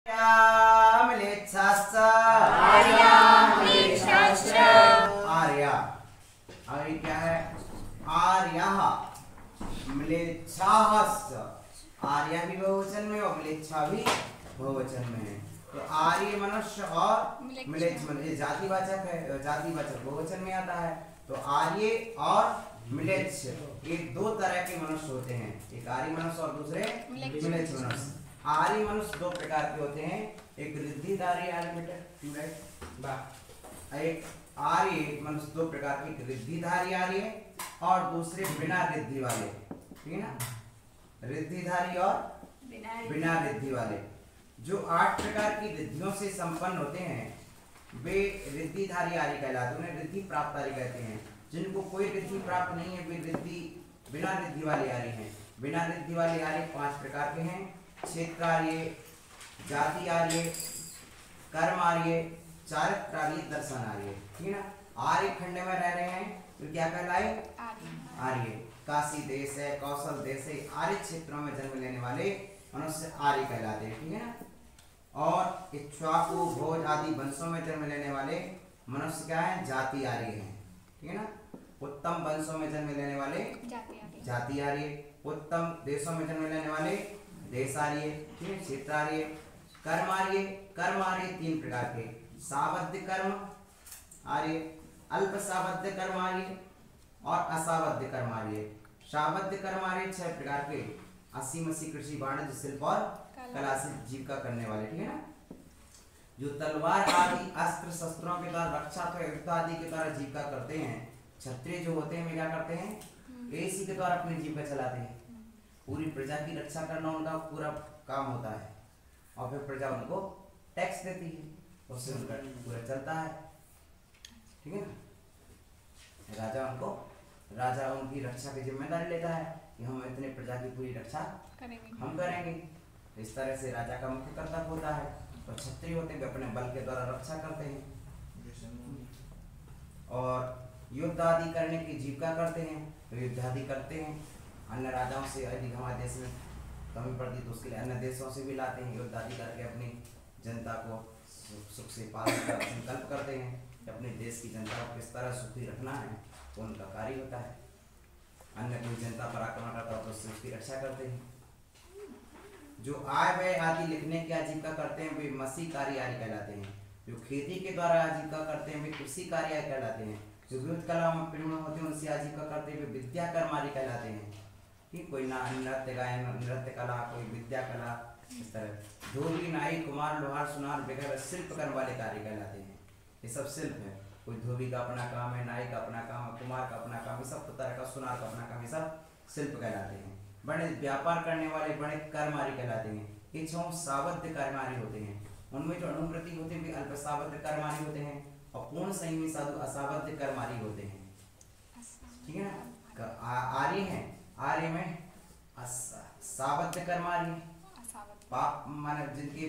आर्या आगे क्या है? आर्यः म्लेच्छाश्च। आर्या भी बहुवचन में और म्लेच्छा भी बहुवचन में है। तो आर्य मनुष्य और म्लेच्छ मनुष्य जातिवाचक है, जातिवाचक बहुवचन में आता है। तो आर्य और म्लेच्छ ये दो तरह के मनुष्य होते हैं, एक आर्य मनुष्य और दूसरे म्लेच्छ मनुष्य। आर्य मनुष्य दो प्रकार के होते हैं, एक रिद्धिधारी आर्य एक आर्य मनुष्य दो प्रकार के, एक रिद्धिधारी आर्य और दूसरे बिना रिद्धि वाले, ठीक है ना? रिद्धिधारी और बिना रिद्धि वाले। जो 8 प्रकार की रिद्धियों से संपन्न होते हैं वे रिद्धिधारी आर्य कहलाते हैं, उन्हें रिद्धि प्राप्त आर्य कहते हैं। जिनको कोई रिद्धि प्राप्त नहीं है वे बिना रिद्धि वाले आर्य हैं। बिना रिद्धि वाले आर्य 5 प्रकार के हैं, क्षेत्र आर्य, जाति आर्य, कर्म आर्य, चारित्र आर्य, दर्शन आर्य, ठीक है ना? आर्य खंड में रह रहे हैं तो क्या कहलाए? आर्य। काशी देश है, कौशल देश है, आर्य क्षेत्रों में जन्म लेने वाले मनुष्य आर्य कहलाते हैं, ठीक है ना? और इक्ष्वाकु, भोज आदि वंशों में जन्म लेने वाले मनुष्य क्या है? जाति आर्य हैं, ठीक है ना? उत्तम वंशों में जन्म लेने वाले जाति आर्य, उत्तम देशों में जन्म लेने वाले देश आर्य, ठीक है? क्षेत्र आर्य। कर्म आर्य 3 प्रकार के, सावध्य कर्म आर्य, अल्प सावध्य कर्म आर्य और असावध्य कर्म आर्य। सावध्य कर्म आर्य 6 प्रकार के, 80 कृषि, वाणिज्य, शिल्प और कला से जीविका करने वाले, ठीक है ना? जो तलवार आदि अस्त्र शस्त्रों के द्वारा रक्षा तो युद्ध आदि के द्वारा जीविका करते हैं, क्षत्रिय जो होते हैं वे क्या करते हैं? इसी के द्वारा अपनी जीविका चलाते हैं। पूरी प्रजा की रक्षा करना उनका पूरा काम होता है और फिर प्रजा उनको टैक्स देती है, उससे उनका पूरा चलता है, ठीक है ना? राजा उनकी रक्षा की जिम्मेदारी लेता है कि हम इतने प्रजा की पूरी रक्षा हम करेंगे। इस तरह से राजा का मुख्य कर्तव्य होता है। तो क्षत्रिय होते हैं अपने बल के द्वारा रक्षा करते हैं और युद्ध आदि करने की जीविका करते हैं, तो युद्ध आदि करते हैं। अन्य राजाओं से यदि हमारे देश में कमी पड़ती तो उसके लिए अन्य देशों से भी लाते हैं, युद्ध आदि करके अपनी जनता को सुख से पालन का संकल्प करते हैं कि अपने देश की जनता को किस तरह सुखी रखना है, तो उनका कार्य होता है। अन्य कोई जनता पर आक्रमण करता है तो उससे उसकी रक्षा करते हैं। जो आय व्यय आदि लिखने की आजीविका करते हैं वे मसी कार्य आर्य कहलाते हैं। जो खेती के द्वारा आजीविका करते हैं वे कृषि कार्य आर्य कहलाते हैं। जो विविध कला में प्रवीण होते हैं उनसे आजीविका करते हैं वे विद्या कर्म आर्य कहलाते हैं। ठीक, कोई नृत्य गायन, नृत्य कला, कोई विद्या कला, इस तरह। धोबी, नाई, कुमार, लोहार, सुनार वगैरह शिल्प कर्म वाले कार्य कहलाते हैं। ये सब शिल्प है। कोई धोबी का अपना काम है, नाई का अपना काम है, कुमार का अपना काम है, सब तरह का, सुनार का अपना काम है, सब शिल्प कहलाते हैं। बड़े व्यापार करने वाले बड़े कर्मारी कहलाते हैं। ये 6 सावध्य कर्मारी होते हैं। उनमें जो अनुप्रति होते हैं वे अल्प सावध्य कर्मारी होते हैं और पूर्ण संयमी साधु असावध्य कर्मारी होते हैं। ठीक है ना? आर्य हैं, आर्य में सावध्य कर्मारी, पाप माने जिनके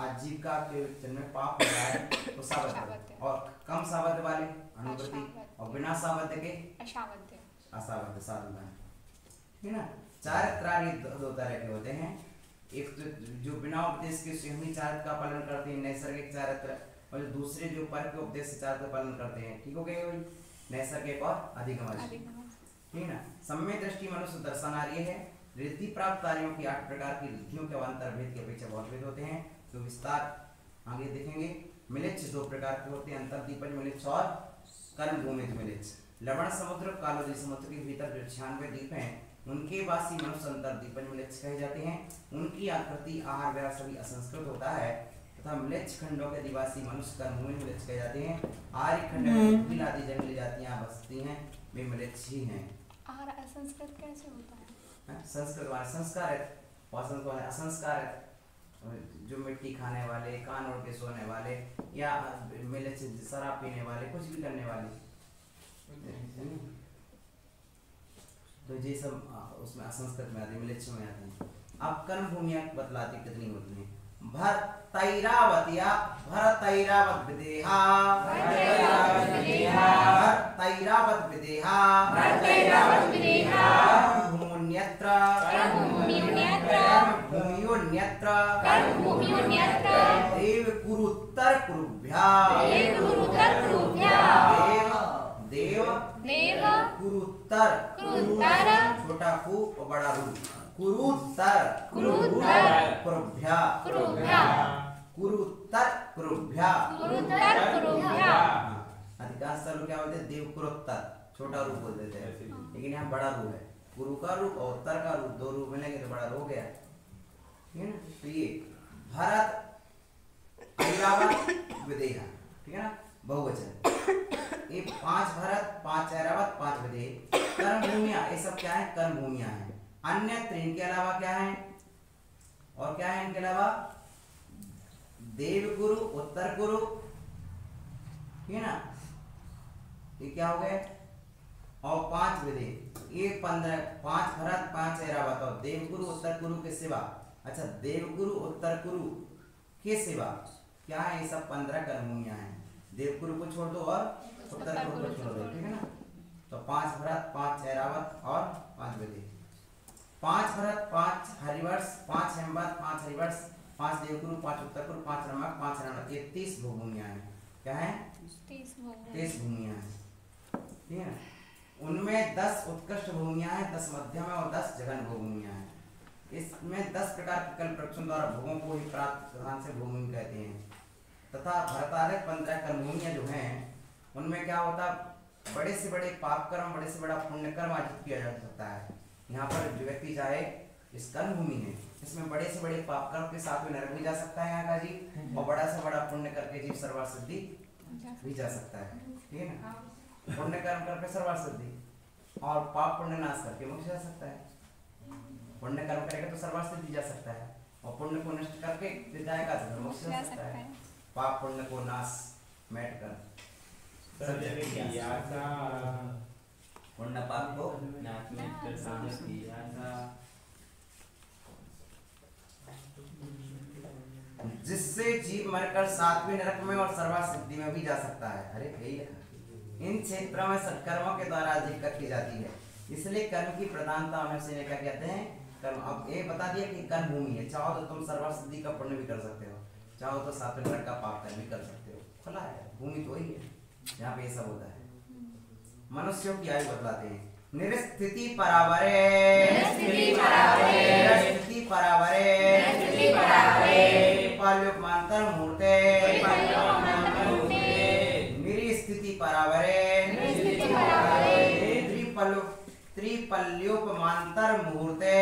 आजीविका के जन्म पाप हो रहा है वो सावध्य, और कम सावध्य वाले अनुप्रति और बिना सावध्य के असावध्य साधु हैं। ठीक है ना? चारित्रार्य 2 तरह के होते हैं। एक तो जो बिना उपदेश के स्वयं चारित्र का पालन करते हैं, नैसर्गिक चारित्र, और जो दूसरे जो पर के उपदेश से चारित्र का पालन करते हैं। ठीक हो गए भाई? नैसर्गिक और अधिगम। ठीक है ना? सम्यक दृष्टि मनुष्य दर्शन आर्य है। रिद्धि प्राप्त कार्यों की 8 प्रकार की रिद्धियों के अंतर भेद के अपेक्षा बहुत भेद होते हैं, तो विस्तार आगे देखेंगे। मिलेच्छ 2 प्रकार के होते हैं, अंतर्दीपज मिलेच्छ और कर्म भूमिज मिलेच्छ। लवण समुद्र, कालोदी समुद्र के भीतर जो 96 द्वीप हैं उनके वासी मनुष्य अंतर्दीपज मिलेच्छ कहे जाते हैं। उनकी आकृति, आहार वगैरह सभी असंस्कृत होता है तथा मिलेच्छ खंडों के निवासी मनुष्य कर्मभूमि मिलेच्छ कहे जाते हैं। आर्य खंड में भील आदि जंगली जातियां बसती हैं, वे मिलेच्छ ही हैं। आहार असंस्कृत कैसे होता है? संस्कृत वाले संस्कारित और असंस्कारित, जो मिट्टी खाने वाले, कान ओढ़ के सोने वाले, या मिलेच्छ शराब पीने वाले, कुछ भी करने वाले, तो ये सब उसमें असंस्कृत में आते हैं, मिलेच्छ में आते हैं। अब कर्म भूमियां बतलाती कितनी होती हैं। भरतैरावत्या, भरतैरावत विदेहा, भरतैरावत विदेहा, भूमुन्यत्र भूमियोन्यत्र देव कुरुत्तर कुरुभ्या देव कुरुत्तर छोटा कु और बड़ा रू कुरुत्तर कुरुभ्या कुरुत्तर कुरुभ्या अधिकांश लोग क्या बोलते हैं देव कुरुत्तर छोटा रूप बोल देते हैं लेकिन यहाँ बड़ा रूप है गुरु का रूप और उत्तर का रूप दो रूप मिलेंगे तो बड़ा रूप हो गया ठीक है ना। तो ये भारत ऐरावत विदेहा ठीक है ना बहुवचन ये 5 भारत 5 ऐरावत 5 विदेह कर्म भूमिया ये सब क्या है कर्म भूमिया है। अन्य इनके अलावा क्या है और क्या है इनके अलावा देव गुरु उत्तर गुरु ठीक है ना ये क्या हो गए और 5 विदेह ये 15 5 भरत 5 ऐरावत और देवगुरु उत्तर गुरु के सिवा अच्छा देवगुरु उत्तर गुरु के सिवा क्या है ये सब 15 कर्मभूमियां हैं। देवगुरु को छोड़ दो और उत्तर गुरु को छोड़ दो ठीक है ना। तो 5 भरत 5 ऐरावत और 5 विदेह 5 भरत 5 हरिवर्ष 5 हेमवत 5 हरिवर्ष 5 देवगुरु 5 उत्तर गुरु 5 रमक 5 रणक ये 30 भूमियां हैं। क्या है 30 भूमियां हैं ठीक है ना। उनमें 10 उत्कृष्ट भूमियां हैं 10 मध्यम और 10 जघन भूमियां हैं। इसमें 10 प्रकार के कल्प वृक्षों द्वारा भोगों को ही प्राप्त प्रधान से भूमि कहते हैं तथा भरतालय 15 कर्मभूमियां जो हैं उनमें क्या होता बड़े से बड़े पाप कर्म बड़े से बड़ा पुण्य कर्म आर्जित किया जा सकता है। यहाँ पर जो व्यक्ति चाहे इस कर्म भूमि में इसमें बड़े से बड़े पाप कर्म के साथ में नरक भी जा सकता है यहाँ का जीव और बड़ा से बड़ा पुण्य करके जीव सर्वार्थ सिद्धि भी जा सकता है ठीक है ना। पुण्य कर्म करके सर्वार्थ सिद्धि और पाप पुण्य नाश करके मोक्ष जा सकता है। पुण्य कर्म करेगा तो सर्वार्थ सिद्धि जा सकता है और पुण्य को नष्ट करके जाएगा तो मोक्ष जा सकता है। पाप पुण्य को नाश मैट कर पुण्य पाप को जिससे जीव मरकर 7वें नरक में और सर्वार्थ सिद्धि में भी जा सकता है। अरे यही इन क्षेत्रों में सत्कर्मों के द्वारा आजीविका की जाती है इसलिए कर्म की प्रधानता होने से क्या कहते हैं कर्म। अब ये बता दिया कि कर्म भूमि है चाहो तो तुम सर्वार्थ सिद्धि का पुण्य भी कर सकते हो चाहो तो 7वें नरक का पाप कर्म भी कर सकते हो खुला है भूमि तो वही है यहाँ पे ये सब होता है। मनुष्यों की आयु बतलाते हैं निरस्थिति परावरे पाल्योपमांतर मूर्ते निरिस्थिति परावरे त्रिपल्योपमांतर मुहूर्ते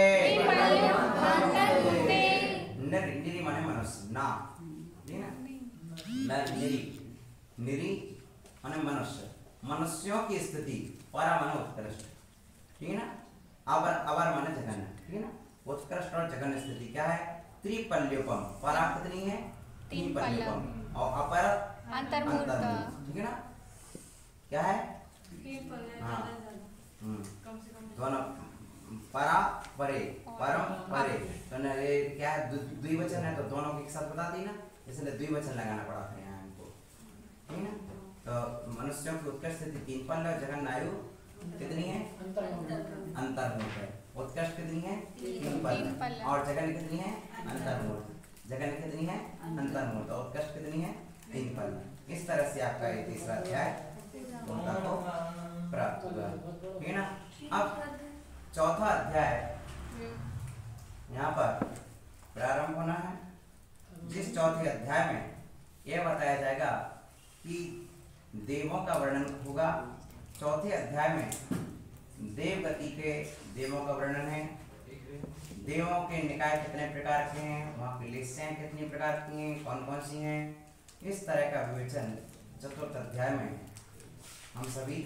निरी माने मनुष्य ना निरी माने मनुष्य मनुष्यों की स्थिति परा माने उत्कृष्ट ठीक है ना। अवर माने जघन्य ठीक है ना। उत्कृष्ट और जघन्य स्थिति क्या है त्रिपल्योपम परा कितनी है 3 पल्योपम और अपर अंतर्मुक्त ठीक है ना। क्या है हाँ दोनों परा परे परम परे तो ये क्या है द्विवचन है तो दोनों के साथ बता दी ना इसलिए द्विवचन लगाना पड़ा था यहाँ इनको ठीक है ना। तो मनुष्यों की उत्कृष्ट स्थिति 3 पल्ल जघन आयु कितनी है अंतर्मुक्त है। उत्कृष्ट कितनी है 3 पल्ल और जघन कितनी है अंतर्मुक्त जघन कितनी है अंतर्मुक्त और उत्कृष्ट कितनी है 3 पल्ल। इस तरह से आपका ये तीसरा अध्याय पूर्णता को प्राप्त हुआ ठीक है ना। अब चौथा अध्याय यहाँ पर प्रारंभ होना है जिस चौथे अध्याय में यह बताया जाएगा कि देवों का वर्णन होगा। चौथे अध्याय में देव गति के देवों का वर्णन है। देवों के निकाय कितने प्रकार के हैं वहाँ की लिस्टें कितनी प्रकार की हैं कौन कौन सी हैं इस तरह का विवेचन चतुर्थ अध्याय में हम सभी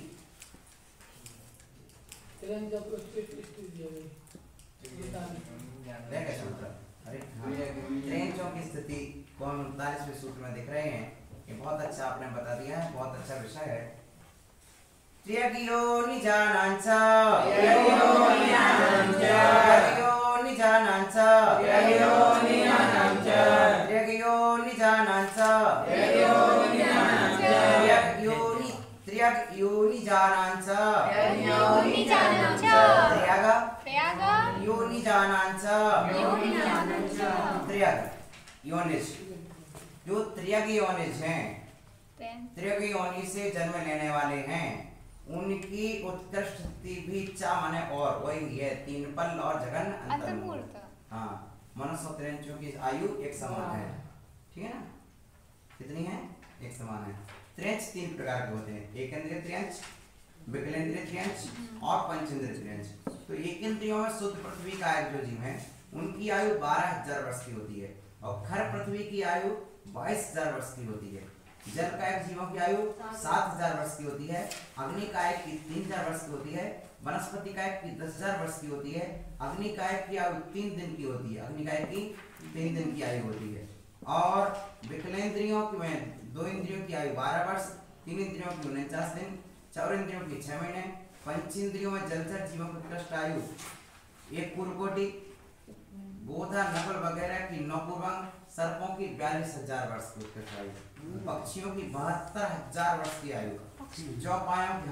ट्रेंचों की स्थिति को हम 39वें सूत्र में देख रहे हैं। ये बहुत अच्छा आपने बता दिया है बहुत अच्छा विषय है। त्र्यगियो निजानांच योनिजानांच त्र्यग योनिज, जो त्र्यग योनिज हैं, त्र्यग योनि से जन्म लेने वाले हैं, उनकी उत्कृष्ट स्थिति भी चा माने और वही है, तीन पल और जगन अंतर्मुहूर्त। हाँ, मनुष्य और त्रियंचों की आयु एक समान है, ठीक है ना? कितनी है? एक समान है। त्रियंच तीन प्रकार के होते हैं, एकेंद्रिय त्रियंच, विकलेंद्रिय त्रियंच और पंचेंद्रिय त्रियंच। तो एकेंद्रियों में शुद्ध पृथ्वी कायक जो जीव हैं, उनकी आयु 12,000 वर्ष की होती है और खर पृथ्वी की आयु 22,000 वर्ष की होती है। जल कायक जीवों की आयु 7,000 वर्ष की होती है, अग्नि कायक की 3,000 वर्ष की होती है, वनस्पति कायक की 10,000 वर्ष की होती है, अग्नि कायक की आयु 3 दिन की होती है, अग्नि कायक की 3 दिन की आयु होती है। और विकलेंद्रियों की में 2 इंद्रियों की आयु 12 वर्ष, 3 इंद्रियों की 49 दिन, 4 इंद्रियों की 6 महीने, पंचेंद्रियों में जलचर जीवों की उत्कृष्ट आयु एक पूर्वकोटि, बोधा नकल वगैरह की 9 पूर्वांग, सर्पों की 42,000 वर्ष की उत्कृष्ट आयु, पक्षियों की 72,000 वर्ष की आयु, चौपायों की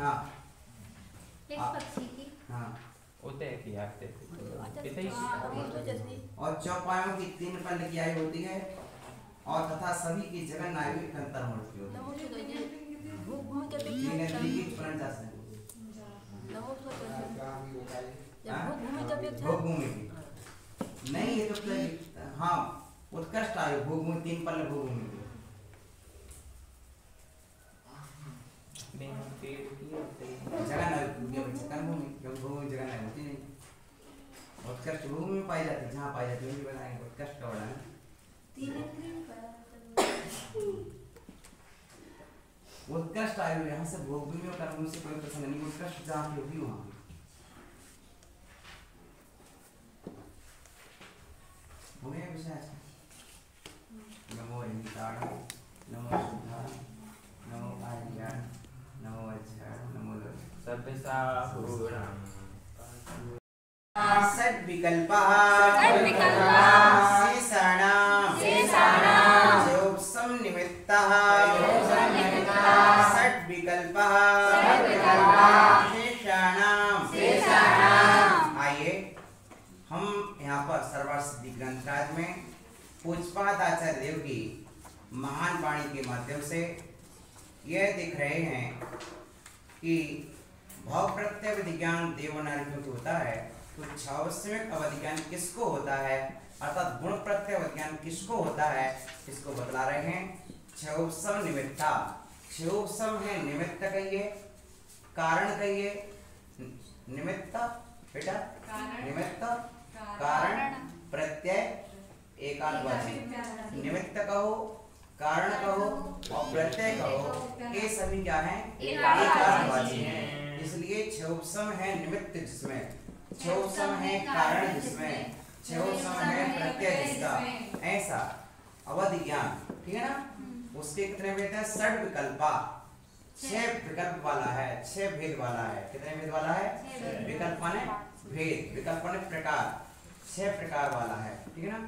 और चौपायों की 3 पल की आयु होती है और तथा सभी की जगन आयु 71 वर्ष की होती है। भोगभूमि की नहीं, ये तो हाँ उत्कृष्ट आयु भोगभूमि 3 पल भोगभूमि की। जगन आयु भूमि जगन आयु होती नहीं, उत्कृष्ट भूमि में पाई जाती है, जहाँ पाई जाती है वही बताएंगे। उत्कृष्ट का बड़ा है उत्कृष्ट आयु, यहाँ से भोगभूमि और कर्मभूमि से कोई प्रसंग नहीं, उत्कृष्ट जहाँ की होगी वहाँ हो गया विषय। नमो हिंताड़, नमो शुद्धा, नमो आर्याण, नमो अक्षर, नमो सर्वसाहुरम षट् विकल्पः शेषाणां योगसम निमित्तः षट् विकल्पः शेषाणां। आइए हम यहाँ पर सर्वसिद्धि ग्रंथराज में पूज्यपाद आचार्य देव की महान वाणी के माध्यम से यह दिख रहे हैं कि भाव प्रत्यय विज्ञान देवनार्यों को होता है, तो छावस्यमिक अवधिज्ञान किसको होता है, अर्थात गुण प्रत्यय अवधिज्ञान किसको होता है, इसको बतला रहे हैं। क्षोभसम निमित्ता, क्षोभसम है निमित्त कहिए, कारण कहिए, निमित्त बेटा निमित्त, कारण, प्रत्यय एकाधवाची, निमित्त कहो, कारण कहो और प्रत्यय कहो, ये सभी क्या है? एकाधवाची हैं। इसलिए क्षोभसम है निमित्त जिसमें, क्षोभसम है कारण जिसमें, क्षोभसम है प्रत्यय जिसका, ऐसा अवधि ज्ञान, ठीक है ना? उसके कितने भेद है? षट् विकल्पा, 6 विकल्प वाला है, 6 भेद वाला है। कितने भेद वाला है? विकल्प माने भेद, विकल्प माने प्रकार, 6 प्रकार वाला है, ठीक है ना?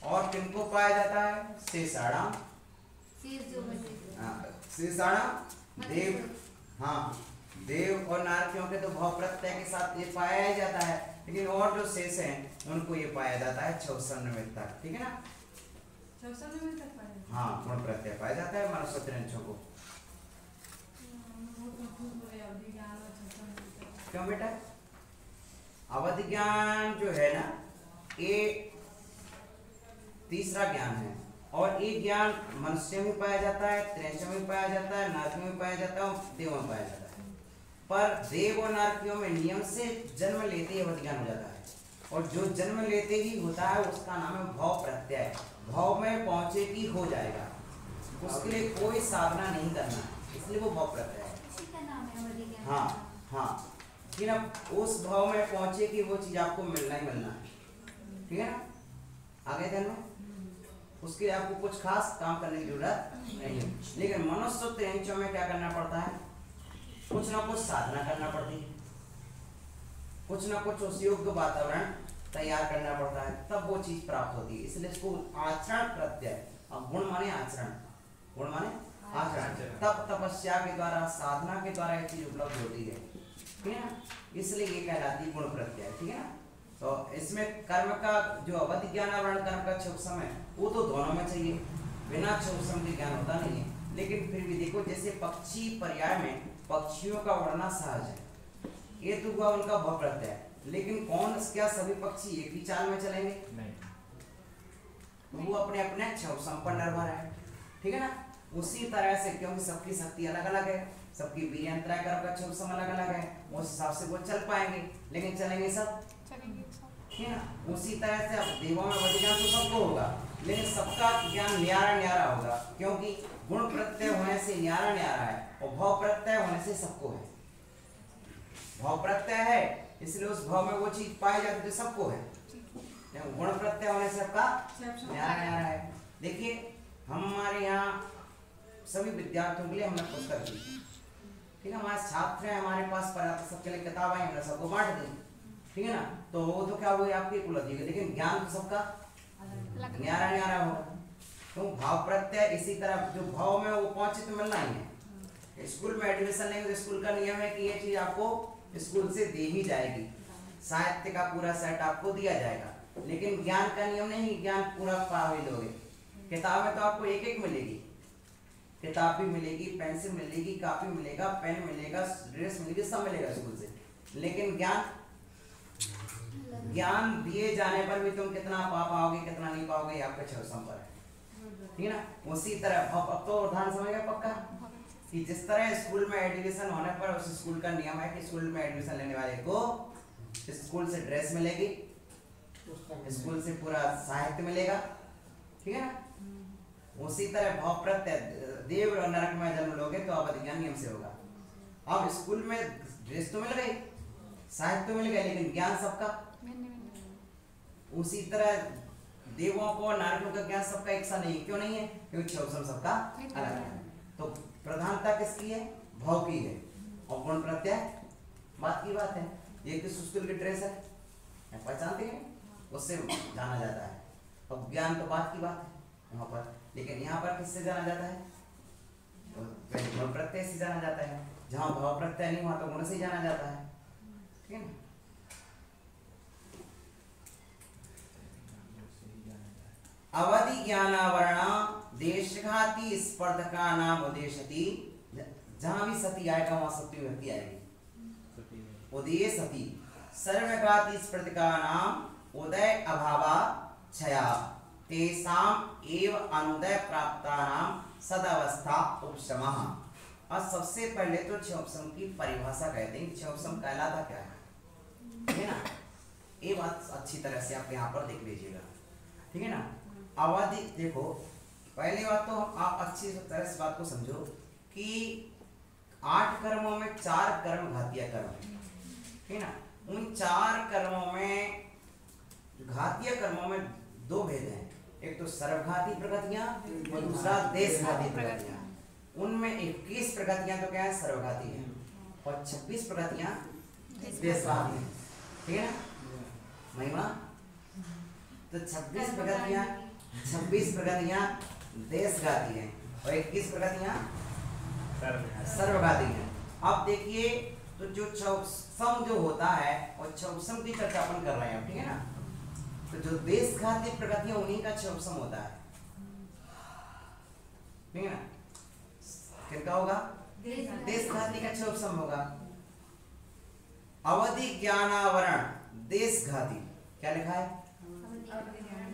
और किनको पाया जाता है? शेषाणां, शेषाणां देव, हाँ देव और नारकियों के तो भाव प्रत्यय के साथ ये पाया ही जाता है, लेकिन और जो शेष हैं उनको ये पाया जाता है क्षोभसम निमित्त तक, ठीक है ना? हाँ गुण प्रत्यय पाया जाता है मनुष्य त्रियंचों को। क्यों बेटा? अवधि ज्ञान जो है ना, ये तीसरा ज्ञान है और ये ज्ञान मनुष्य में पाया जाता है, त्रियंचों में पाया जाता है, नारकियों में पाया जाता है और देवों में पाया जाता है। पर देव और नारकियों में नियम से जन्म लेते ही अवधि ज्ञान हो जाता है, और जो जन्म लेते ही होता है उसका नाम है भाव प्रत्यय। भाव में पहुंचे कि हो जाएगा, उसके लिए कोई साधना नहीं करना है, इसलिए वो भाव प्रत्यय है। हाँ हाँ, कि ना उस भाव में पहुंचे कि वो चीज आपको मिलना ही मिलना है, ठीक है ना? आगे ध्यान में, उसके लिए आपको कुछ खास काम करने की जरूरत नहीं है। लेकिन मनुष्य त्रियंचों में क्या करना पड़ता है? कुछ ना कुछ साधना करना पड़ती है, कुछ ना कुछ उस योग्य वातावरण तैयार करना पड़ता है, तब वो चीज प्राप्त होती है। इसलिए इसको आचरण प्रत्यय, अब गुण माने आचरण, गुण माने आचरण, तब तपस्या के द्वारा साधना के द्वारा ये चीज उपलब्ध होती है, ठीक है ना? इसलिए ये कहलाती है गुण प्रत्यय, ठीक है ना? तो इसमें कर्म का जो अवधि ज्ञान आवरण कर्म का क्षोभ समय वो तो दोनों में चाहिए, बिना क्षोभ समय के ज्ञान होता नहीं है। लेकिन फिर भी देखो जैसे पक्षी पर्याय में पक्षियों का उड़ना सहज है, ये तो हुआ उनका भव प्रत्यय, लेकिन कौन क्या सभी पक्षी एक ही चाल में चलेंगे? नहीं, वो अपने अपने क्षोभ सम पर निर्भर है, ठीक है ना। उसी तरह से क्योंकि सबकी शक्ति अलग अलग है, सबकी वीर्यंतराय कर्म का क्षोभ सम अलग अलग है, उस हिसाब से वो चल पाएंगे, लेकिन चलेंगे सब, ठीक है ना। उसी तरह से अब देवों में अवधि ज्ञान तो सबको होगा, लेकिन सबका ज्ञान न्यारा न्यारा होगा, क्योंकि गुण प्रत्यय होने से न्यारा न्यारा है और भाव प्रत्यय होने से सबको है। भाव प्रत्यय है इसलिए उस भाव में वो चीज पाई जाती है सबको है, गुण प्रत्यय होने से सबका न्यारा न्यारा है। देखिए हमारे यहाँ सभी विद्यार्थियों के लिए हमने पुस्तक दी, ठीक है, हमारे छात्र हैं, हमारे पास पर्याप्त सबके लिए किताब आई, हमने सबको बांट दी, ठीक है ना। तो वो तो क्या हुई आपकी उपलब्धि, लेकिन ज्ञान तो सबका न्यारा न्यारा होगा। तो भाव प्रत्यय इसी तरह जो भाव में वो पहुंचे तो मिलना ही है। स्कूल में एडमिशन लेंगे तो स्कूल का नियम है कि ये चीज आपको स्कूल से दी ही जाएगी, साहित्य का पूरा सेट आपको दिया जाएगा, लेकिन ज्ञान का नियम नहीं, ज्ञान पूरा पा ही लोगे। किताब में तो आपको एक एक मिलेगी, किताब भी मिलेगी, पेंसिल मिलेगी, कापी मिलेगा, पेन मिलेगा, ड्रेस मिलेगी, सब मिलेगा स्कूल से, लेकिन ज्ञान दिए जाने पर भी तुम कितना पा पाओगे कितना नहीं पाओगे आपका क्षोभ सम पर है, ठीक है ना। उसी तरह अब तो उदाहरण समझ गए पक्का कि जिस तरह स्कूल में एडमिशन होने पर उस स्कूल का नियम है कि स्कूल में एडमिशन लेने वाले को स्कूल से ड्रेस मिलेगी, स्कूल से पूरा साहित्य मिलेगा, ठीक है ना। उसी तरह भाव प्रत्यय देव और नरक में जन्म लोगे तो अवधि ज्ञान नियम से होगा। अब स्कूल में ड्रेस तो मिल गई, साहित्य तो मिल गया, लेकिन ज्ञान सबका उसी तरह देवों को नारकों का ज्ञान सबका एक सा नहीं, क्यों नहीं है? क्योंकि क्षोभ सम सबका अलग है। तो प्रधानता किसकी है? भाव की है, और गुण प्रत्यय बात की बात है। ये किस स्कूल की ड्रेस है पहचानते हैं, उससे जाना जाता है। अब ज्ञान तो बात की बात है वहां पर, लेकिन यहाँ पर किससे जाना जाता है? गुण प्रत्यय से जाना जाता है। जहाँ भाव प्रत्यय नहीं वहां तो गुण से जाना जाता है, ठीक है ना। अवधि ज्ञानावरण देशघाती स्पर्धका नाम उदेशति, जहां भी सती आएगा वहां सती विभक्ति आएगी। उदय सती सर्वघाती स्पर्धका नाम उदय अभावा क्षया तेषाम एव अनुदय प्राप्ता नाम सदावस्था उपशमः। और सबसे पहले तो क्षोभ सम की परिभाषा कहते हैं, क्षोभ सम कहलाता क्या है ना। ये बात अच्छी तरह से आप यहाँ पर देख लीजिएगा, ठीक है ना। अवधि देखो, पहली बात तो आप अच्छी तरह से बात को समझो कि 8 कर्मों में 4 कर्म घातीय कर्म, ठीक है ना। उन 4 कर्मों में घातीय कर्मों में 2 भेद हैं, एक तो सर्वघाती प्रगतियां और दूसरा देशघाती प्रगतियां। उनमें 21 प्रगतियां तो क्या है? सर्वघाती है, और 26 प्रगतियां देशघाती हैं, ठीक है ना महिमा। तो 26 प्रगतियां देशघाती हैं और 21 प्रगतियां सर्वघाती हैं। अब देखिए तो जो क्षोभ सम जो होता है और क्षोभ सम की चर्चा अपन कर रहे हैं, ठीक है ना। तो जो देशघाती प्रगतियां उन्हीं का क्षोभ सम होता है, ठीक है ना। किसका होगा? देशघाती का क्षोभ सम होगा। अवधि ज्ञानावरण देशघाती, क्या लिखा है?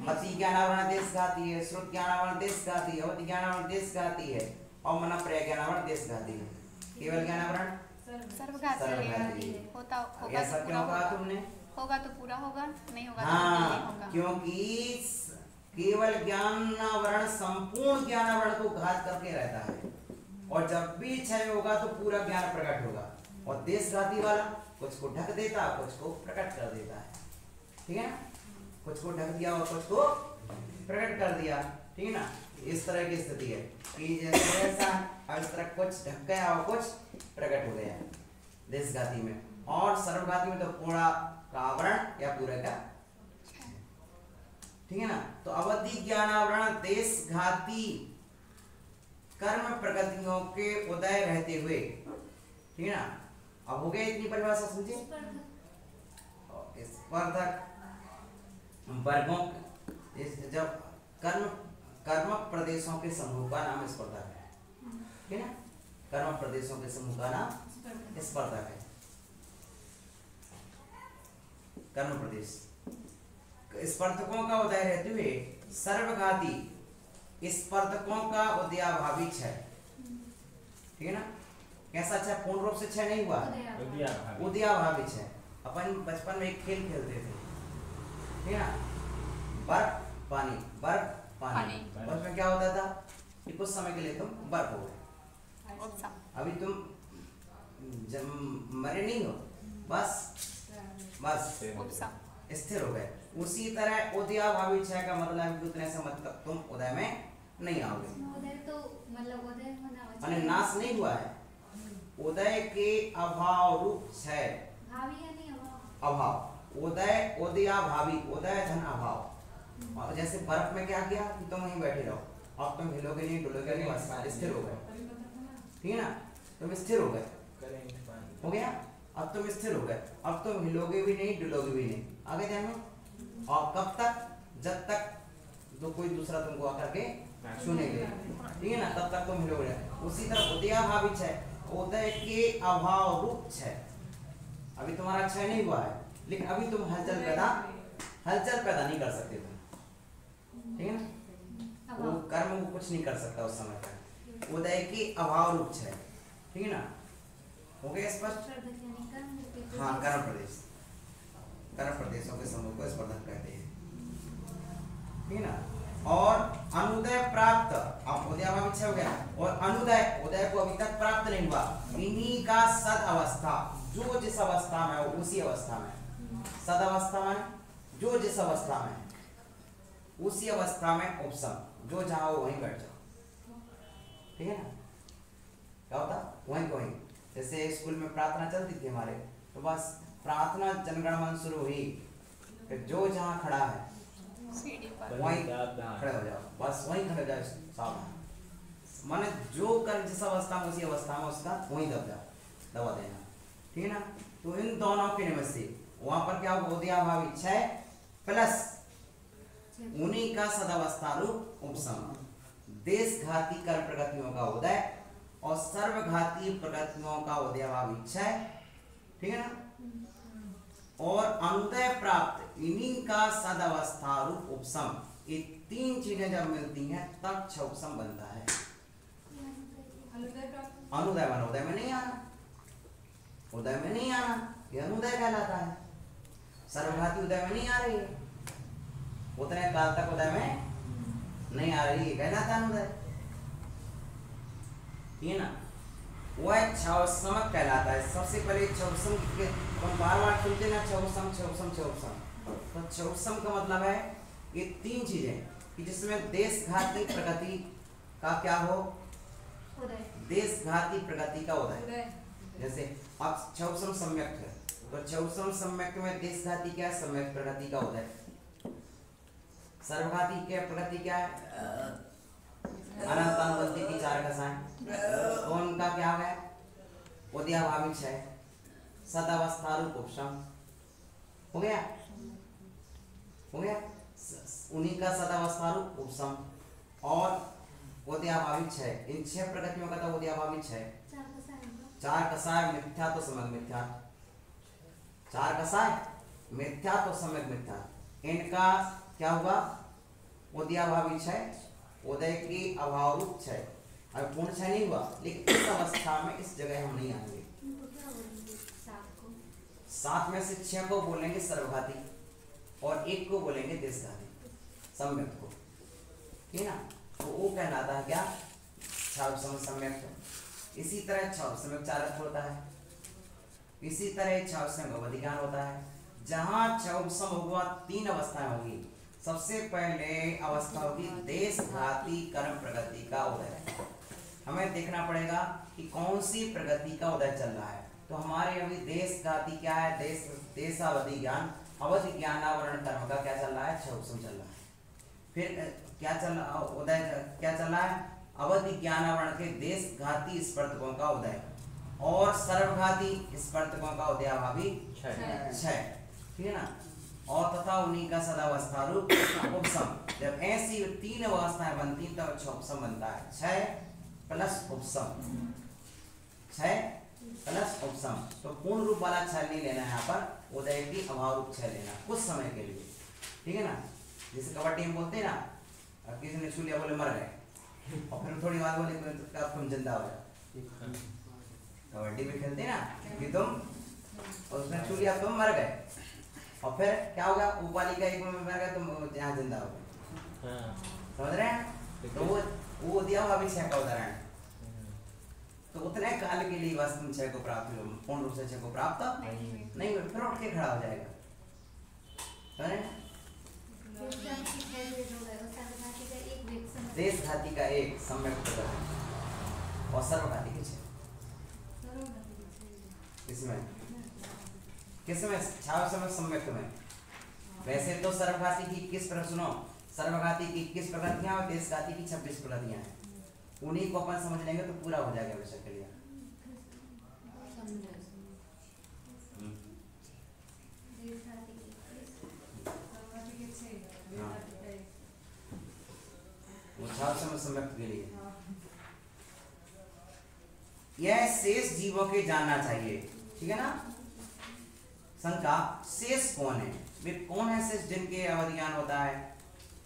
मति ज्ञानावरण देशघाती है, श्रुत ज्ञानावरण देशघाती है, अवधि ज्ञानावरण देशघाती है, और मन प्रय ज्ञानावरण देशघाती है। केवल ज्ञानावरण सर्वघाती होता होगा। ऐसा क्यों कहा तुमने? होगा तो पूरा होगा, नहीं होगा तो हाँ, नहीं होगा। क्योंकि केवल ज्ञानावरण संपूर्ण ज्ञानावरण को घात करके रहता है, और जब भी क्षय होगा तो पूरा ज्ञान प्रकट होगा। और देशघाती वाला कुछ को ढक देता है, कुछ को प्रकट कर देता है, ठीक है ना। कुछ को ढक दिया और कुछ को प्रकट कर दिया, ठीक है ना। इस तरह की स्थिति है कि जैसे ऐसा अब इस तरह कुछ ढक गया और कुछ प्रकट हो गया देशघाती में, और सर्वघाती में तो पूरा का आवरण या पूरे का, ठीक है ना। तो अवधि ज्ञानावरण देशघाती कर्म प्रगतियों के उदय रहते हुए, ठीक है ना। अब हो गया इतनी परिभाषा समझे। स्पर्धक वर्गों जब कर्मक प्रदेशों के समूह का नाम स्पर्धक है, ठीक है ना। कर्मक प्रदेशों के समूह का नाम स्पर्धक है। कर्म प्रदेश स्पर्धकों का उदय रहते हुए सर्वघाती स्पर्धकों का उदयाभावी क्षय, ठीक है ना। कैसा क्षय? पूर्ण रूप से क्षय नहीं हुआ, उदयाभावी क्षय। अपन बचपन में एक खेल खेलते थे, ठीक है ना, बर्फ पानी, बर्फ पानी। उसमें क्या होता था कि कुछ समय के लिए तुम बर्फ हो गए, अभी तुम जब मरे नहीं हो, बस स्थिर हो गए। उसी तरह उदयाभावी क्षय का मतलब उतने समय तक तुम उदय में नहीं आओगे। उदय तो मतलब उदय होना है, नाश नहीं हुआ है। उदय के अभाव रूप क्षय, भावी या नहीं अभाव, अभाव उदय, उदयाभावी, उदय धन अभाव। और जैसे बर्फ में क्या किया कि तुम वहीं बैठे रहो, अब तुम हिलोगे नहीं, डुलोगे नहीं, बस स्थिर हो गए, ठीक है ना। तुम स्थिर हो गए, हो गया। अब तुम स्थिर हो गए, अब तुम हिलोगे भी नहीं, डुलोगे भी नहीं, आगे जानो। और कब तक? जब तक जो कोई दूसरा तुमको आकर के छूनेगे, ठीक है ना, तब तक तुम हिलोगे। उसी तरह उदयाभावी क्षय, उदय के अभाव रूप क्षय। अभी तुम्हारा क्षय नहीं हुआ है, लेकिन अभी तुम हलचल पैदा नहीं कर सकते तुम, ठीक है ना। वो कर्म को कुछ नहीं कर सकता उस समय तक। उदय के अभाव रूप क्षय, ठीक है ना। हो गया स्पष्ट? हाँ, कर्म प्रदेश, कर्म प्रदेशों के समूह को स्पर्धक कहते हैं, ठीक है ना। और अनुदय प्राप्त, अब उदयाभावी क्षय हो गया, और अनुदय, उदय को अभी तक प्राप्त नहीं हुआ, इन्हीं का सद अवस्था, जो जिस अवस्था में हो उसी अवस्था में, सद अवस्था में जो जिस अवस्था में उसी अवस्था में उपसम, जो जहां हो वहीं बैठ जाओ, ठीक है ना। क्या होता? वहीं को वहीं। जैसे स्कूल में प्रार्थना चलती थी हमारे, तो बस प्रार्थना जनगण मन शुरू हुई, फिर जो जहाँ खड़ा है वहीं खड़े हो जाओ, बस वहीं खड़े हो जाओ, सावधान। माने जो कर जिस अवस्था में उसी अवस्था में उसका वहीं दबा देना, ठीक है ना। तो इन दोनों के निमित्त से वहां पर क्या होगा? उदयाभावी क्षय प्लस उन्हीं का सदावस्था रूप उपशम, देशघाती कर्म प्रगतियों का उदय और सर्वघाती प्रगतियों का उदयाभावी क्षय, ठीक है ना। और अनुदय प्राप्त, इन्हीं का सदावस्था रूप उपशम, ये तीन चीजें जब मिलती हैं तब क्षय उपशम बनता है। अनुदय माना उदय में नहीं आना, उदय में नहीं आना, ये अनुदय कहलाता है। सर्वघाती उदय में नहीं आ रही है, उतने काल तक उदय में नहीं आ रही है, कहलाता अनुदय, ठीक है ना। वह क्षयसमक कहलाता है। सबसे पहले क्षयसम के बार सुनते ना, क्षयसम क्षयसम क्षयसम। तो क्षयसम का मतलब है ये तीन चीजें कि जिसमें देशघाती प्रगति का क्या हो, देशघाती प्रगति का उदय। जैसे अब क्षयसम सम्यक है, तो क्षयसम सम्यक में देशघाती क्या है? सम्यक प्रगति का उदय। सर्वघाती क्या प्रगति क्या है? अनंत अनुबंधी की चार कसाएं, तो उनका क्या है? उदयाभावी क्षय, सदावस्था रूप उपशम। हो गया, हो गया। उन्हीं का सदावस्था रूप उपशम और उदयाभावी क्षय, इन छह प्रगतियों का था उदयाभावी क्षय। चार कसाय मिथ्या तो सम्यक मिथ्या, चार कसाय मिथ्या तो सम्यक मिथ्या, इनका क्या हुआ? उदयाभावी क्षय, उदय के अभाव रूप क्षय। अब पूर्ण क्षय नहीं हुआ, लेकिन इस अवस्था में इस जगह हम नहीं आएंगे। सात में से 6 को बोलेंगे सर्वघाती और 1 को बोलेंगे देशघाती सम्यक को, ठीक है ना। तो वो कहलाता है क्या? क्षयसम सम्यक। इसी तरह क्षयसम चारक होता है, इसी तरह क्षयसम अवधि ज्ञान होता है। जहां क्षयसम होगा 3 अवस्थाएं होगी। सबसे पहले अवस्था होगी देशघाती कर्म प्रगति का उदय। हमें देखना पड़ेगा कि कौन सी प्रगति का उदय चल रहा है। तो हमारे अभी देशघाती क्या है? देशावधि ज्ञान, अवधि ज्ञानावरण कर्म का क्या चल रहा है? क्षयसम चल रहा है। फिर क्या चल रहा उदय क्या चल रहा है? अवधि ज्ञानावरण के देशघाती स्पर्धकों का उदय और सर्वघाती स्पर्धकों का उदयाभावी क्षय, ठीक है ना। और तथा उन्हीं का सदावस्था रूप उपसम। जब ऐसी 3 अवस्थाएं बनती तब तो उपसम बनता है। 6 प्लस उपसम, 6 प्लस उपसम। तो पूर्ण रूप वाला क्षय नहीं लेना है यहाँ पर, उदय की अभाव रूप क्षय लेना कुछ समय के लिए, ठीक है ना। जैसे कबड्डी में बोलते हैं ना, अब किसी ने छू लिया बोले मर गए, और फिर थोड़ी बात बोले तो तुम जिंदा हो जाओ। कबड्डी में खेलते हैं ना कि तुम उसने छू लिया तुम मर गए, और फिर क्या होगा, ऊपाली का एक में मर गए तुम यहाँ जिंदा हो गए। समझ रहे हैं? तो वो दिया हुआ अभी 6 का उदाहरण। तो उतने काल के लिए बस तुम 6 को प्राप्त हो, पूर्ण रूप से 6 को प्राप्त नहीं हो, फिर उठ के खड़ा हो जाएगा। समझ रहे हैं? देश घाती का 1 सम्यक प्रकट और सर्वघाती के 6। इसमें किसमें? छाव समय सम्यक में। वैसे तो सर्वघाती की 21 प्रकार, सुनो, सर्वघाती की 21 प्रकृतियां और देशघाती की 26 प्रकृतियां हैं। उन्हीं को अपन समझ लेंगे तो पूरा हो जाएगा विषय के लिए। वो छाव समय सम्यक के लिए यह शेष जीवों के जानना चाहिए, ठीक है ना। शंका, शेष कौन है? वे कौन है शेष जिनके अवधिज्ञान होता है?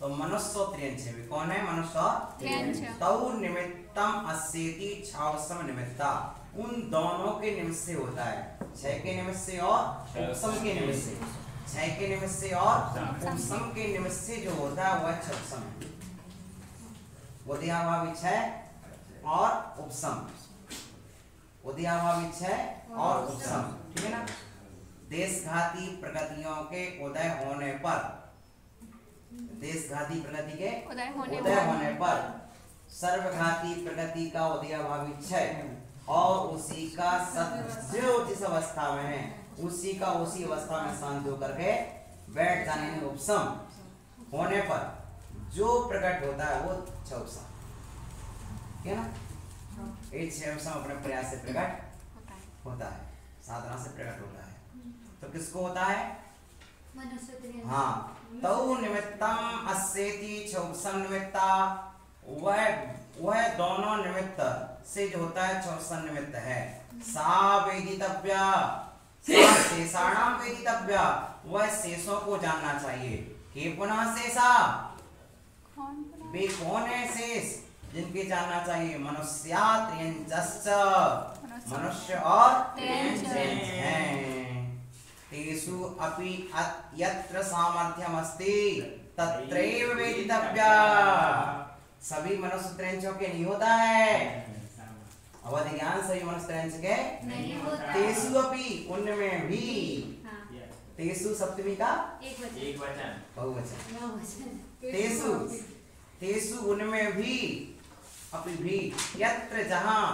तो मनुष्य और त्रियंच है। वे कौन है? मनुष्य और त्रियंच। तौ निमित्तम अस्येति छावसम निमित्ता। उन दोनों के निमित्त से होता है, 6 के निमित्त से और उपसम के निमित्त से। 6 के निमित्त से और उपसम के निमित्त से जो होता है वह छावसम है। उदयाभावी 6 और उपसम, उदयाभावी 6 और उपसम, ठीक है ना। देशघाती प्रकृतियों के उदय होने पर, देशघाती प्रकृति के उदय होने पर सर्वघाती प्रकृति का उदयाभावी 6 और उसी का जो जिस अवस्था में है उसी का उसी अवस्था में शांत होकर के बैठ जाने में उपसम होने पर जो प्रकट होता है वो 6 उपसम, ठीक है ना। ये 6 उपसम अपने प्रयास से प्रकट होता है, साधना से प्रकट होता है। तो किसको होता है? हाँ, तौ निमित्तम अस्येति छौसम निमित्ता। वह दोनों निमित्त से जो होता है छौसम निमित्त है। सा वेदितव्या, शेषाणाम वेदितव्या। वह शेषों को जानना चाहिए। के पुनः शेषा, वे कौन है शेष जिनके जानना चाहिए? मनुष्या त्रियंचश्च, मनुष्य और त्रियंच हैं। तेषु अपि यत्र सामर्थ्यम अस्ति तत्रैव वेदितव्या। सभी मनुष्य त्रियंचों के नहीं होता है, अवधि ज्ञान सभी मनुष्य त्रियंच के नहीं होता। तेषु अपि, उनमें भी। तेषु सप्तमी का एक वचन, बहुवचन। तेषु, तेषु उनमें भी, अपि भी, यत्र जहां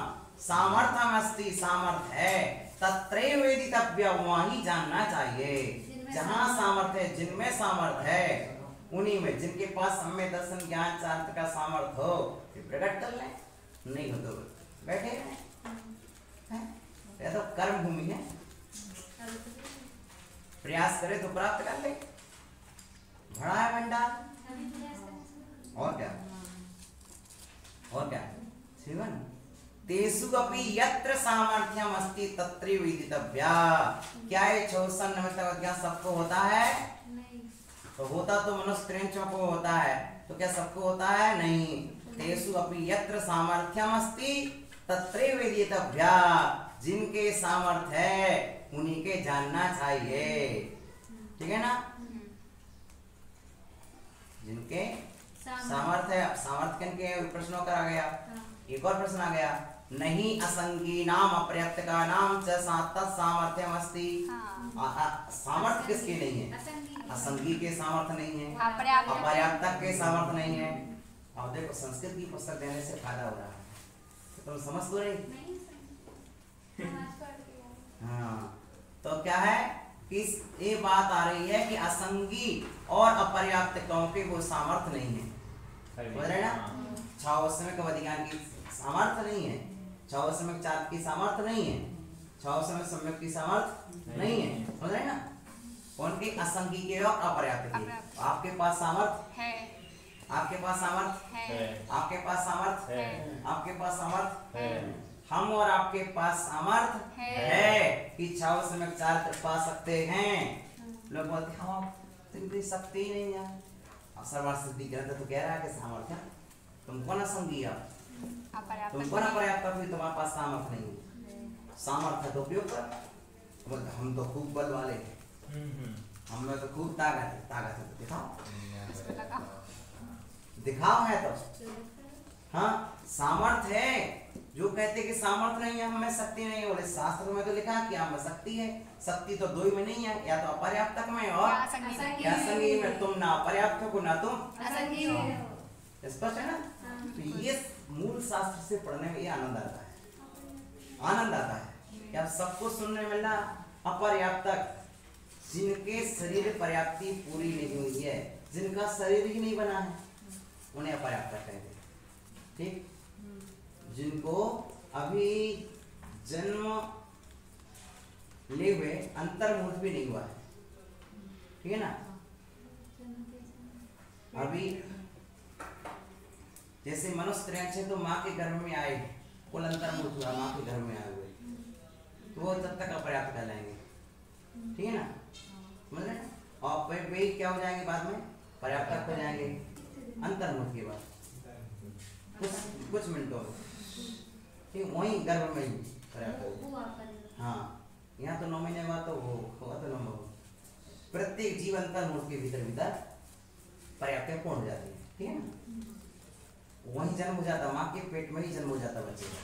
सामर्थ्यम अस्ति, सामर्थ्य है, तत्रैव वेदितव्या, वहीं जानना चाहिए। जहां सामर्थ्य है, जिनमें सामर्थ्य है उन्हीं में, जिनके पास सम्यक दर्शन ज्ञान चारित्र का सामर्थ्य हो प्रकट कर लें, नहीं हो तो बैठे हैं। तो कर्म भूमि है, प्रयास करे तो प्राप्त कर ले, भड़ा है भंडार। और क्या, और क्या शिवन। तेषु अपि यत्र सामर्थ्यम अस्ति तत्रैव वेदितव्या। क्या ये छौसम निमित्त अवज्ञा सबको होता है? नहीं। तो होता तो मनुष्य त्रियंचों को होता है, तो क्या सबको होता है? नहीं। तेषु अपि यत्र सामर्थ्यम अस्ति तत्रैव वेदितव्या। जिनके सामर्थ्य है उन्हीं के जानना चाहिए, ठीक है ना। जिनके सामर्थ्य है, सामर्थ्य के प्रश्नों का आ गया। एक और प्रश्न आ गया, नहीं असंगी नाम अपर्याप्त का नाम च सामर्थ्यम अस्ति। सामर्थ्य किसके नहीं है? असंगी के सामर्थ्य नहीं है, अपर्याप्त के सामर्थ्य नहीं है। अब देखो संस्कृत की पुस्तक देने से फायदा हो रहा है, तुम तो समझ तो रही। हाँ, तो क्या है कि ये बात आ रही है कि असंगी और अपर्याप्त के वो सामर्थ्य नहीं है, समझ रहे ना। 6 समय का अधिज्ञान की सामर्थ्य नहीं है, 6 समय चार्ट की सामर्थ्य नहीं है, 6 समय सम्यक की सामर्थ्य नहीं है, समझ रहे ना। उनके असंगी के और अपर्याप्त के। अपर्याप्त। आपके पास सामर्थ्य है आपके पास सामर्थ्य है आपके पास सामर्थ्य है आपके पास सामर्थ्य है हम और आपके पास सामर्थ्य है कि इच्छाओं से हम चार पा सकते हैं। लोग बोलते हैं हम तुमकी शक्ति ही नहीं है। अब सर्वार्थ सिद्धि ग्रंथ तो कह रहा है कि सामर्थ्य तुमको ना संगी आप अपर्याप्त तुमको ना पर्याप्त फिर तुम्हारे पास सामर्थ्य नहीं है। सामर्थ्य तो उपयोग कर। बोलते हम तो खूब बल वाले हैं हम में तो खूब ताकत है तो दिखाओ इसको लगाओ दिखाओ है तो हाँ सामर्थ्य है। जो कहते कि सामर्थ्य नहीं है हमें शक्ति नहीं है बोले शास्त्र में तो लिखा है कि हमें शक्ति है। शक्ति तो दो ही में नहीं है या तो अपर्याप्तक में और या संगीत या संगी में। तुम ना अपर्याप्त हो ना तुम असंगी हो। स्पष्ट है ना। तो ये मूल शास्त्र से पढ़ने में ये आनंद आता है आनंद आता है कि आप सबको सुनने मिलना अपर्याप्तक जिनके शरीर पर्याप्ति पूरी नहीं हुई है जिनका शरीर ही नहीं बना है उन्हें अपर्याप्तक कहते हैं। ठीक जिनको अभी जन्म ले हुए अंतर्मुख भी नहीं हुआ है। ठीक है ना। अभी जैसे मनुष्य रहते तो माँ के गर्भ में आए कुल अंतर्मुख हुआ माँ के गर्भ में आए हुए तो वो तब तक अपर्याप्त कहलाएंगे। ठीक है ना समझ रहे हैं? और वे क्या हो जाएंगे बाद में पर्याप्त हो जाएंगे अंतर्मुख के बाद कुछ मिनटों में। ठीक वहीं गर्भ में ही पर्याप्त। हाँ यहाँ तो 9 महीने बाद तो वो होगा तो 9 प्रत्येक जीव अंतर्मुख के भीतर भीतर पर्याप्त पूर्ण हो जाती है। ठीक है ना। वही जन्म हो जाता माँ के पेट में ही जन्म हो जाता बच्चे का।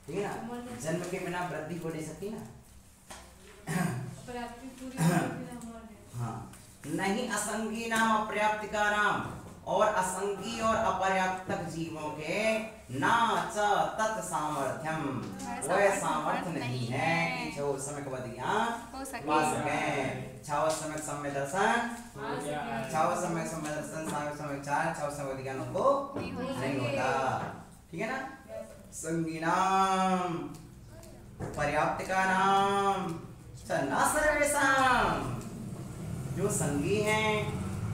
ठीक है ना। जन्म के बिना वृद्धि हो नहीं सकती ना। हाँ नहीं असंगी नाम अपर्याप्त का नाम और असंगी और अपर्याप्तक जीवों के ना च तत् सामर्थ्यम वह सामर्थ्य नहीं है कि छो समय हो सके। छाव समय समय दर्शन छाव समय समय दर्शन समय चार छाव समय ज्ञान को नहीं होता। ठीक है ना। संगी नाम पर्याप्त का नाम न सर्वेशम जो संगी हैं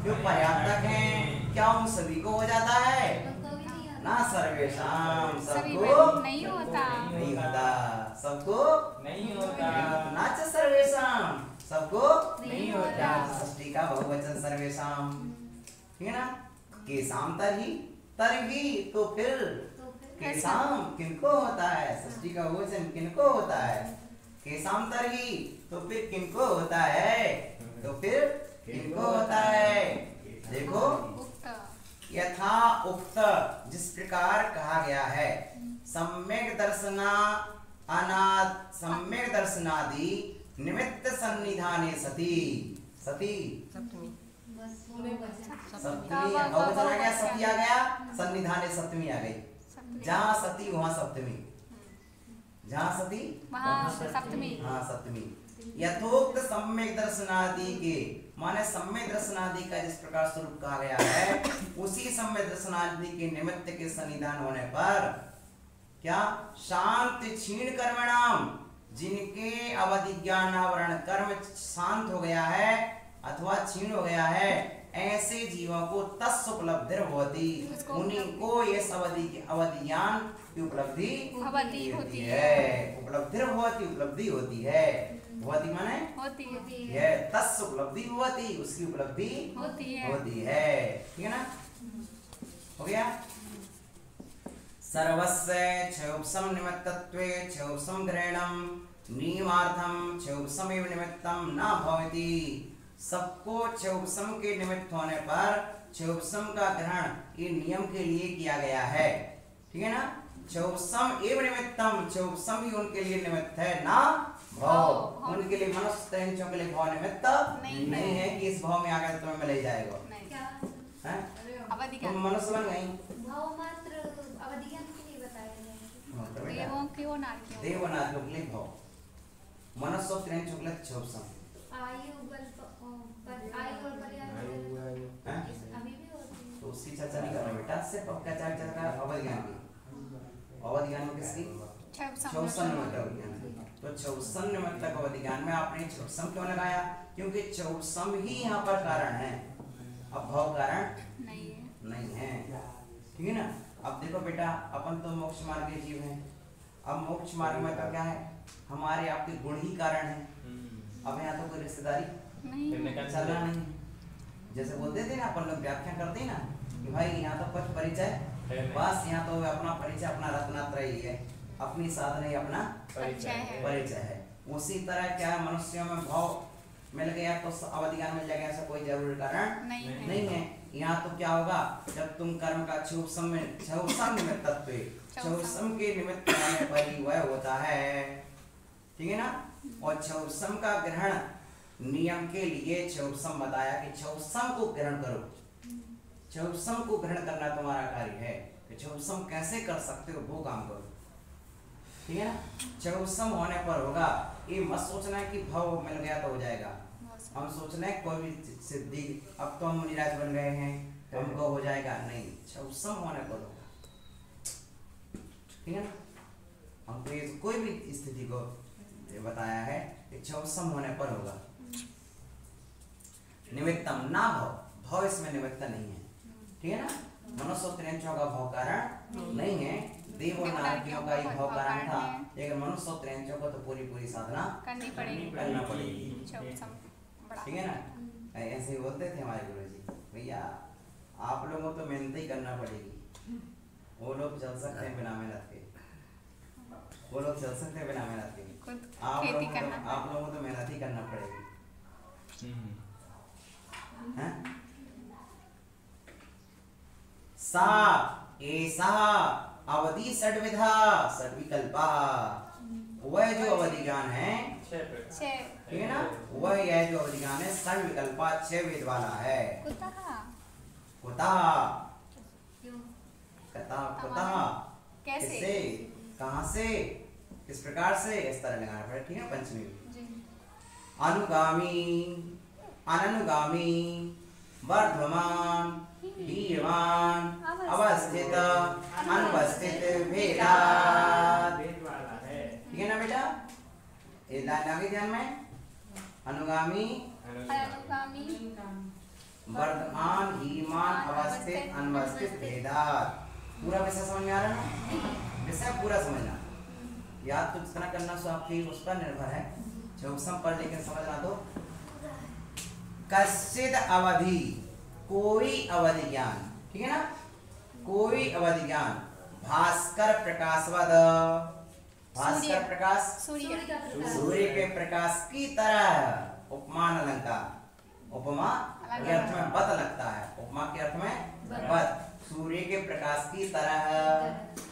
जो पर्याप्तक हैं क्या उन सभी को हो जाता है ना सर्वेशम सबको नहीं होता सबको नहीं होता ना च सर्वेशम सबको नहीं होता। षष्ठी का बहुवचन सर्वेशम। ठीक है ना। केसाम तरही तो फिर केसाम किनको होता है षष्ठी का बहुवचन किनको होता है केसाम तरही तो फिर किनको होता है तो फिर किनको होता है। देखो यथा उक्त जिस प्रकार कहा गया है सम्यक दर्शनादि निमित्त सन्निधाने सती सती सप्तमी बहुवचन आ गया सती आ गया सन्निधाने सप्तमी आ गई। जहाँ सती वहाँ सप्तमी जहाँ सती वहाँ सप्तमी। हाँ सप्तमी। यथोक्त सम्यक दर्शनादि के माने सम्यक दर्शनादि का जिस प्रकार स्वरूप कहा गया है उसी सम्यक दर्शनादि के निमित्त के सन्निधान होने पर क्या शांत क्षीण कर्मणाम जिनके अवधि ज्ञानावरण कर्म शांत हो गया है अथवा क्षीण हो गया है ऐसे जीवों को तस् उपलब्धि होती उन्हीं को ये अवधि ज्ञान की उपलब्धि होती है। उपलब्धि होती है भवती माने होती है तस् उपलब्धि होती उसकी उपलब्धि होती है। ठीक है ना। हो गया। सर्वस्य क्षोभसम निमित्तत्वे क्षोभसम ग्रहणम नियमार्थम क्षोभसमेव निमित्तम न भवति। सबको क्षोभसम के निमित्त होने पर क्षोभसम का ग्रहण ये नियम के लिए किया गया है। ठीक है ना। क्षोभसम एव निमित्तम क्षोभसम ही उनके लिए निमित्त है ना भाव उनके लिए मनुष्य के लिए भाव निमित्त नहीं है कि इस भाव में आकर तुम्हें मिल ही जाएगा। तुम मनुष्य बन गई भाव मात्र अवधि ज्ञान के लिए बताया गया देवों के और नारकियों देवनाथ के लिए भाव मनुष्य त्रेन शुक्ल क्षोभसम आयु और पर्याय अभी भी होती है तो उसकी चर्चा नहीं कर रहे बेटा सिर्फ आपका चर्चा का अवधि ज्ञान की अवधि ज्ञान में किसकी क्षोभसम निमित्त अवधि ज्ञान तो क्षोभसम निमित्त अवधि ज्ञान में आपने क्षोभसम क्यों लगाया क्योंकि चौसम ही यहाँ पर कारण है, अब भव कारण नहीं है। नहीं है। ठीक है ना। अब देखो बेटा, अपन तो मोक्ष मार्ग के जीव हैं। अब मोक्ष मार्ग में तो क्या है, हमारे आपके गुण ही कारण है। अब यहाँ तो कोई रिश्तेदारी नहीं है। चलना नहीं। जैसे बोलते थे ना, अपन लोग व्याख्या करते हैं ना कि भाई यहाँ तो कुछ परिचय, बस यहाँ तो अपना परिचय अपना रत्नात्रय ही है, अपनी साधना ही अपना परिचय है। उसी तरह क्या मनुष्यों में भाव मिल गया तो अवधि ज्ञान मिल जाएगा, ऐसा कोई जरूरी कारण नहीं है। यहाँ तो क्या होगा, जब तुम कर्म का छौसम निमित्तत्व, छौसम के निमित्त होने पर ही वह होता है। ठीक है ना। और छौसम का ग्रहण नियम के लिए छौसम बताया कि छौसम को ग्रहण करो, छौसम को ग्रहण करना तुम्हारा कार्य है कि छौसम कैसे कर सकते हो वो काम करो। ठीक है ना। छौसम होने पर होगा, ये मत सोचना है कि भव मिल गया तो हो जाएगा। हम सोच रहे हैं कोई भी सिद्धि, अब तो हम मुनिराज बन गए हैं तो हमको हो जाएगा, नहीं, छौसम होने पर होगा। ठीक है ना। हमको ये कोई भी स्थिति को बताया है कि छौसम होने पर होगा। निमित्तम ना भव, भव इसमें निमित्त नहीं है। ठीक है ना। मनुष्य त्रियंचों का भव कारण नहीं है, देव और नारकियों का ही भव कारण था, लेकिन मनुष्य त्रियंचों को तो पूरी साधना करनी पड़ेगी। ठीक है ना। ऐसे ही बोलते थे हमारे गुरुजी, भैया आप लोगों को तो मेहनत ही करना पड़ेगी, वो लोग चल सकते हैं बिना मेहनत के, वो लोग चल सकते हैं बिना मेहनत के, आप लोगों को तो मेहनत ही करना पड़ेगी। सा ऐसा अवधि षड्विधा षड्विकल्पा, वह जो अवधि ज्ञान है, ठीक है ना, वह यह जो अवधि ज्ञान है षड्विकल्पा 6 वेद वाला है। कैसे, कहां से, किस प्रकार से, इस तरह लगाना पड़ेगा। ठीक है। पंचमी अनुगामी, अननुगामी, वर्धमान, हीयमान, अवस्थित, अनुवस्थित, भेदात। ठीक है ना बेटा। ये लाइन आगे ध्यान में, अनुगामी, वर्धमान, हीयमान, अवस्थित, अनुवस्थित, भेदात। पूरा विषय समझ में आ रहा है ना। विषय पूरा समझना, याद तो जितना करना सो आपकी उस पर निर्भर है, छौसम पर, लेकिन समझना तो कश्चित अवधि, कोई अवधि ज्ञान। ठीक है ना। कोई अवधि ज्ञान भास्कर प्रकाशवद, भास्कर प्रकाश सूर्य के प्रकाश की तरह, उपमान अलंकार, उपमा के अर्थ में बत लगता है, उपमा के अर्थ में बत, सूर्य के प्रकाश की तरह।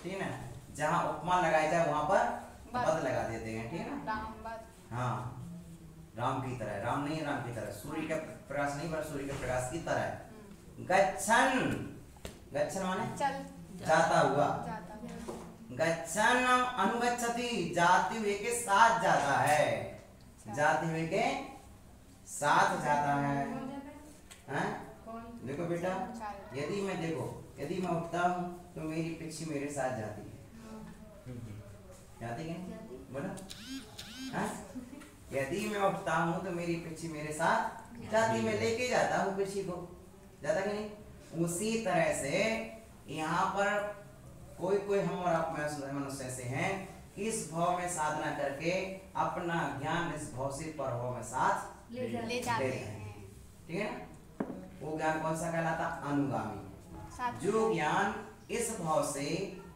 ठीक है ना। जहाँ उपमा लगाई जाए वहां पर बत लगा देते हैं। ठीक है ना। हाँ, राम की तरह, राम नहीं, राम की तरह, सूर्य का प्रकाश नहीं पर सूर्य के प्रकाश की तरह। गच्छन, गच्छन माने जाता हुआ, गच्छन अनुगच्छति, जाते हुए के साथ जाता है, जाते हुए के साथ जाता है। हैं? देखो बेटा, यदि मैं उठता हूँ तो मेरी पिछी मेरे साथ जाती है, जाती है बोला। यदि मैं उठता हूँ तो मेरी पिछी मेरे साथ जाती, मैं लेके जाता हूँ पिछी को, जाता कि नहीं। उसी तरह से यहाँ पर कोई हम और आप मनुष्य ऐसे हैं कि इस भाव में साधना करके अपना ज्ञान इस भाव से परभाव में साथ ले जाते हैं। ठीक है ना। वो ज्ञान कौन सा कहलाता, अनुगामी। जो ज्ञान इस भाव से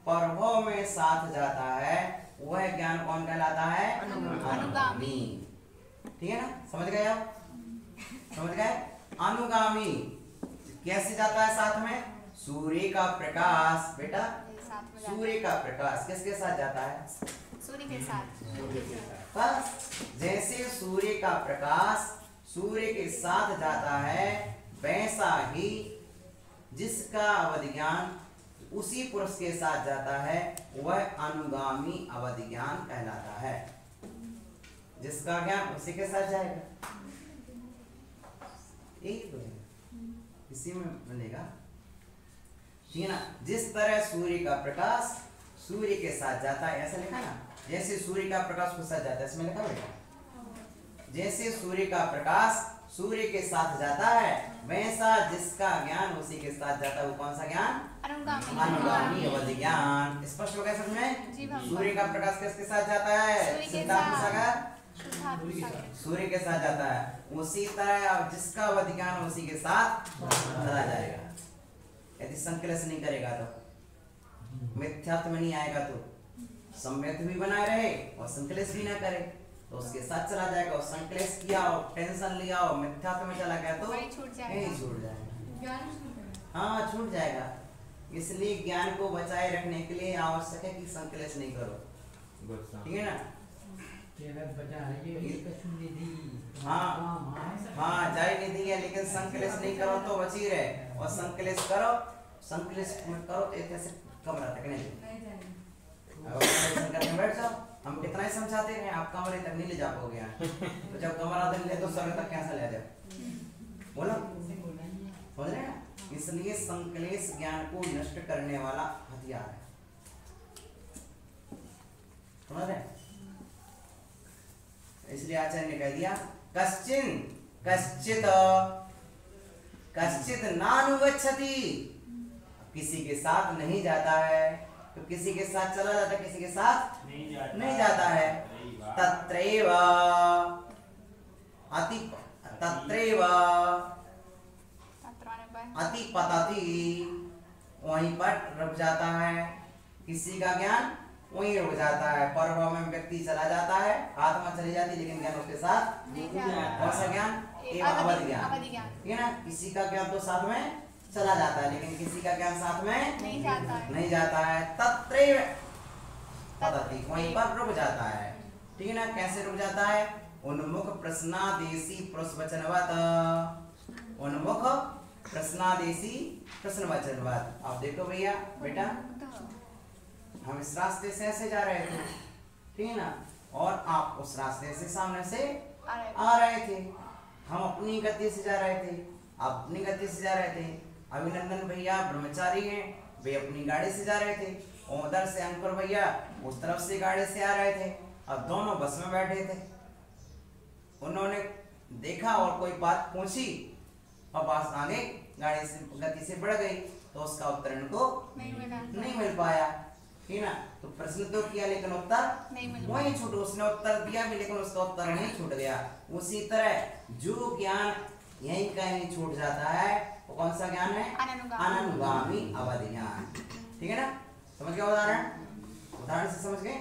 परभाव में साथ जाता है वह ज्ञान कौन कहलाता है, अनुगामी। ठीक है ना। समझ गए आप, समझ गए। अनुगामी कैसे जाता है साथ में, सूर्य का प्रकाश, बेटा सूर्य का प्रकाश किसके साथ जाता है, सूर्य के साथ। बस जैसे सूर्य का प्रकाश सूर्य के साथ जाता है, वैसा ही जिसका अवधि ज्ञान उसी पुरुष के साथ जाता है वह अनुगामी अवधि ज्ञान कहलाता है। जिसका ज्ञान उसी के साथ जाएगा, एक इसी में मिलेगा। ठीक है ना। जिस तरह सूर्य का प्रकाश सूर्य के साथ जाता है, ऐसा लिखा ना, जैसे सूर्य का प्रकाश उसके साथ जाता है, इसमें लिखा बेटा, जैसे सूर्य का प्रकाश सूर्य के साथ जाता है, वैसा जिसका ज्ञान उसी के साथ जाता है। वो कौन सा ज्ञान? अनुगामी अवधि ज्ञान। स्पष्ट हो गया समझ में? जी भगवान। सूर्य का प्रकाश किसके साथ जाता है? सूर्य के सिद्धार्थ साथ। सागर सूर्य के साथ जाता है। उसी तरह जिसका अवधि ज्ञान उसी के साथ चला जाएगा। यदि संकलेश नहीं करेगा तो, मिथ्यात्व में नहीं आएगा तो सम्यक भी बनाए रहे और संकलेश भी ना करे तो उसके साथ चला जाएगा। और संकलेश किया और टेंशन लिया और मिथ्यात्व में चला गया तो वही छूट जाएगा। यही छूट जाएगा। हाँ, छूट जाएगा। इसलिए ज्ञान को बचाए रखने के लिए आवश्यक है कि संकलेश नहीं करो। ठीक है ना? हाँ, जारी निधि है, लेकिन संकलेश नहीं करो तो बची रहे। और संकलेश करो, संकलेश करो तो ऐसे कमरा तक नहीं। करने बैठ जाओ, हम कितना ही समझाते हैं, आप कमरे तक नहीं ले जा पाओगे यहाँ। तो जब कमरा तक ले तो सर तक कैसे ले जाओ? बोलो, समझ रहे हैं? इसलिए संकलेश ज्ञान को नष्ट करने वाला हथियार है। समझ रहे? इसलिए आचार्य ने कह दिया कश्चित कश्चित नानुगच्छति, किसी के साथ नहीं जाता है। तो किसी के साथ चला जाता है, किसी के साथ नहीं जाता है। तत्रैव अति पतति, वहीं पर रुक जाता है। किसी का ज्ञान वहीं रुक जाता है। परभाव में व्यक्ति चला जाता है, आत्मा चली जाती, लेकिन ज्ञान उसके साथ नहीं जाता। कौन सा ज्ञान? अवधि ज्ञान। ठीक है ना? किसी का ज्ञान तो साथ में चला जाता है, लेकिन किसी का ज्ञान साथ में नहीं जाता है। तत्रैव पतति, वहीं पर रुक जाता है। ठीक है ना? कैसे रुक जाता है? उन्मुख प्रश्नादेशी प्रश्नवचनवत, उन्मुख प्रश्नादेशी प्रश्नवचनवत। आप देखो भैया बेटा, हम इस रास्ते से ऐसे जा रहे थे, ठीक है ना? और आप उस रास्ते से सामने से आ रहे थे। हम अपनी गति से जा रहे थे, आप अपनी गति से जा रहे थे। अभिनंदन भैया ब्रह्मचारी हैं, वे अपनी गाड़ी से जा रहे थे। और उधर से अंकुर भैया उस तरफ से गाड़ी से आ रहे थे। अब दोनों बस में बैठे थे। उन्होंने देखा और कोई बात पूछी और बस आगे गाड़ी से गति से बढ़ गई, तो उसका उत्तर इनको नहीं मिल पाया। ठीक ना? तो प्रश्न तो किया लेकिन उत्तर वही छूट। उसने उत्तर दिया भी लेकिन उसका उत्तर नहीं छूट गया। उसी तरह जो ज्ञान यहीं कहीं छूट जाता है वो कौन सा ज्ञान है? अनुगामी अवधि ज्ञान। ठीक है ना? समझ गए? उदाहरण से समझ गए?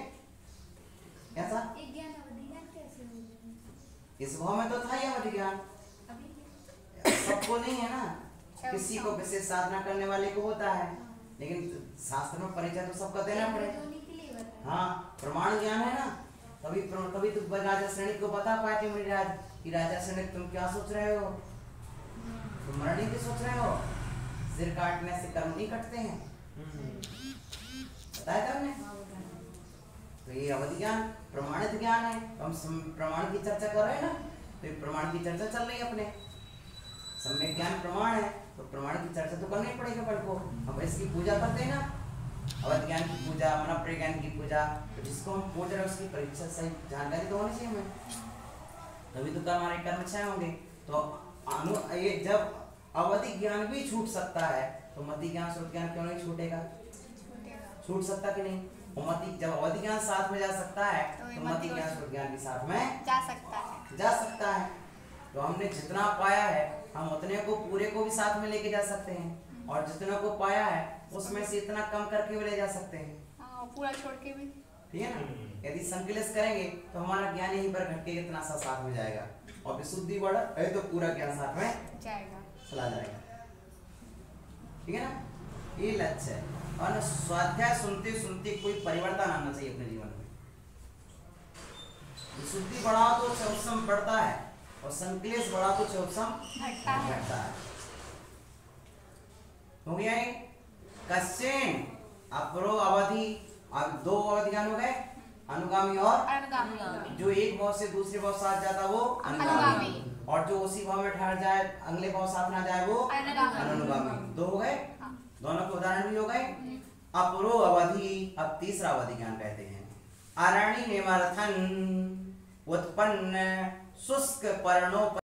कैसा? एक ज्ञान अवधि ज्ञान कैसे होगा? इस भाव में तो था ही अवधि ज्ञान। सबको नहीं है ना, किसी को विशेष साधना करने वाले को होता है, लेकिन शास्त्र में परिचय तो सबका देना पड़ेगा। हाँ, प्रमाण ज्ञान है ना, तभी तो राजा श्रेणी को बता पाए थे मुनिराज कि राजा श्रेणी तुम क्या सोच रहे हो? तुम मरने की सोच रहे हो? सिर काटने से कर्म नहीं कटते हैं, बताया था हमने। तो ये अवधि ज्ञान प्रमाणित ज्ञान है। हम प्रमाण की चर्चा कर रहे हैं ना, तो ये प्रमाण की चर्चा चल रही है अपने। सम्यक ज्ञान प्रमाण है, तो प्रमाण की चर्चा तो करनी पड़ेगी अपन को। हम इसकी पूजा करते हैं ना, अवधि ज्ञान की पूजा, मन प्रज्ञान की पूजा। तो जिसको हम पूज रहे हैं उसकी परीक्षा सही जानकारी तो होनी चाहिए हमें, तभी तो हमारे कर्म क्षय होंगे। तो ये जब अवधि ज्ञान भी छूट सकता है तो मति ज्ञान श्रुति ज्ञान क्यों नहीं छूटेगा? छूट सकता कि नहीं? मति जब अवधि ज्ञान साथ में जा सकता है तो मति ज्ञान श्रुति ज्ञान भी साथ में जा सकता है। तो हमने जितना पाया है हम उतने को पूरे को भी साथ में लेके जा सकते हैं, और जितना को पाया है उसमें से इतना कम करके भी ले जा सकते हैं, पूरा छोड़ के भी। ठीक है ना? यदि संकलित करेंगे तो हमारा ज्ञान यहीं पर घट के इतना सा साथ में जाएगा, और विशुद्धि बढ़ है तो पूरा ज्ञान साथ में चला जाएगा। ठीक है ना? ये लक्ष्य है। और स्वाध्याय सुनते सुनते कोई परिवर्तन आना चाहिए अपने जीवन में। विशुद्धि बढ़ा तो चौसम बढ़ता है, और संकलेश बढ़ा तो चौसम घटता है। हो गया ये? कश्चिन अपरो अवधि, अब दो अवधि ज्ञान हो गए, अनुगामी और जो एक भाव से दूसरे भाव साथ जाता वो अनुगामी, और जो उसी भाव में ठहर जाए अगले भाव साथ ना जाए वो अनुगामी। दो हो गए, दोनों के उदाहरण भी हो गए। अपरो अवधि, अब तीसरा अवधि ज्ञान कहते हैं। अरणि निमर्थन उत्पन्न शुष्क पर्णों